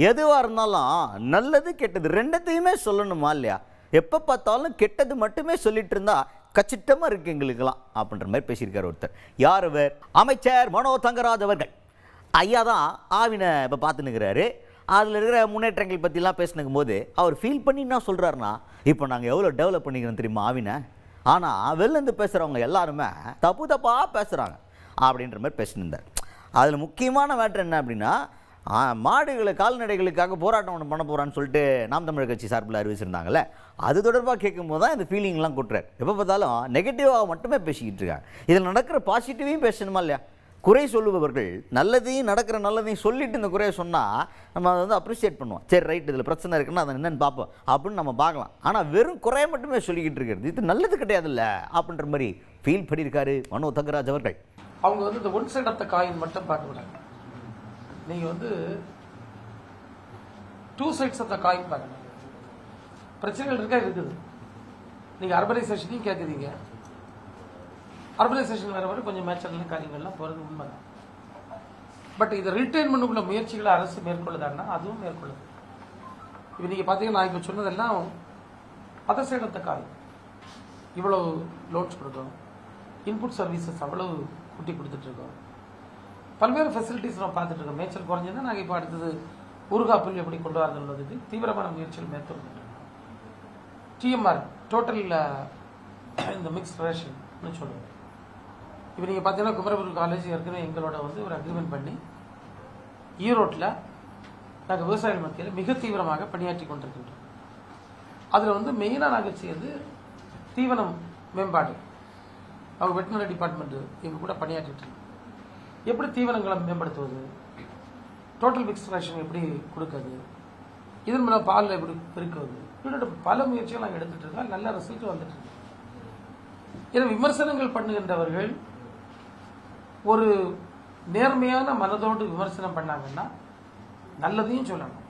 எதுவாக இருந்தாலும் நல்லது கெட்டது ரெண்டத்தையுமே சொல்லணுமா இல்லையா? எப்போ பார்த்தாலும் கெட்டது மட்டுமே சொல்லிட்டு இருந்தா கச்சிட்டமாக இருக்கு எங்களுக்கெல்லாம் அப்படின்ற மாதிரி பேசியிருக்காரு ஒருத்தர். யார் அவர்? அமைச்சர் மனோ தங்கராஜ் அவர்கள். ஐயா தான் ஆவினை இப்போ பார்த்துன்னுக்கிறாரு. அதில் இருக்கிற முன்னேற்றங்கள் பற்றிலாம் பேசினுக்கும் போது அவர் ஃபீல் பண்ணி என்ன சொல்கிறாருன்னா, இப்போ நாங்கள் எவ்வளோ டெவலப் பண்ணிக்கிறோம் தெரியுமா ஆவினை, ஆனால் வெளிலேருந்து பேசுகிறவங்க எல்லாருமே தப்பாக பேசுகிறாங்க அப்படின்ற மாதிரி பேசினிருந்தார். அதில் முக்கியமான மேட்ரு என்ன அப்படின்னா, மாடுகளை கால்நடைகளுக்காக போராட்டம் ஒன்று பண்ண போகிறான்னு சொல்லிட்டு நாம் தமிழர் கட்சி சார்பில் அறிவிச்சிருந்தாங்கல்ல, அது தொடர்பாக கேட்கும்போது தான் இந்த ஃபீலிங்லாம் கொட்டுறாரு. எப்போ பார்த்தாலும் நெகட்டிவாக மட்டுமே பேசிக்கிட்டு இருக்காங்க. இதில் நடக்கிற பாசிட்டிவையும் பேசணுமா இல்லையா? குறை சொல்லுபவர்கள் நல்லதையும் நடக்கிற நல்லதையும் சொல்லிட்டு இந்த குறையை சொன்னால் நம்ம அதை அப்ரிஷியேட் பண்ணுவோம். சரி ரைட், இதில் பிரச்சனை இருக்குன்னா அதை என்னென்னு பார்ப்போம் அப்படின்னு நம்ம பார்க்கலாம். ஆனால் வெறும் குறையை மட்டுமே சொல்லிக்கிட்டு இருக்கிறது இது நல்லது கிடையாதுல்ல அப்படின்ற மாதிரி ஃபீல் பண்ணியிருக்காரு மனோ தங்கராஜ் அவர்கள். அவங்க இந்த one side of the coin மட்டும் பார்க்க விடாங்க. நீங்கள் two sides of the coin பார்க்கணும். பிரச்சனைகள் இருக்குது. நீங்கள் அர்பனைசேஷனையும் கேட்குறீங்க. அர்பனைசேஷன் வர கொஞ்சம் மேட்சான காரியங்கள்லாம் போகிறது உண்மைதான். பட் இதை ரிட்டைன்மெண்ட்டுக்குள்ள முயற்சிகளை அரசு மேற்கொள்ளுதான்னா அதுவும் மேற்கொள்ளுது. இப்போ நீங்கள் பார்த்தீங்கன்னா நான் இப்போ சொன்னதெல்லாம் other side of the coin. இவ்வளோ லோன்ஸ் கொடுக்கும், இன்புட் சர்வீசஸ் அவ்வளவு கூட்டி கொடுத்துட்ருக்கோம், பல்வேறு ஃபெசிலிட்டிஸ் நம்ம பார்த்துட்டு இருக்கோம். மேய்ச்சல் குறைஞ்சதுன்னா நாங்கள் இப்போ அடுத்தது ஊர்காப்பில் எப்படி கொண்டு வரதுன்றதுக்கு தீவிரமான முயற்சிகள் மேற்கொண்டு டிஎம்ஆர் டோட்டல் இந்த மிக்ஸ்ட் ரேஷன் சொல்லுவோம். இப்போ நீங்கள் பார்த்தீங்கன்னா குமரகுரு காலேஜ் ஏற்கனவே எங்களோட ஒரு அக்ரிமெண்ட் பண்ணி ஈரோட்டில் நாங்கள் விவசாயிகள் மத்தியில் மிக தீவிரமாக பணியாற்றி கொண்டிருக்கின்றோம். அதில் மெயினாக நாங்கள் செய்யறது தீவனம் மேம்பாடு. அவங்க வெட்டினரி டிபார்ட்மெண்ட்டு எங்கள் கூட பணியாற்றிட்டு இருக்கோம். எப்படி தீவனங்களை மேம்படுத்துவது, டோட்டல் மிக்ஸ்ட் ரேஷன் எப்படி கொடுக்குறது, இதன் மூலம் பாலில் எப்படி பெருக்குவது, இப்படி பல முயற்சிகள் நாங்கள் எடுத்துட்டு இருக்கோம். நல்ல ரிசல்ட் வந்துட்டு இருக்கு. இதை விமர்சனங்கள் பண்ணுகின்றவர்கள் ஒரு நேர்மையான மனதோடு விமர்சனம் பண்ணாங்கன்னா நல்லதையும் சொல்லணும்.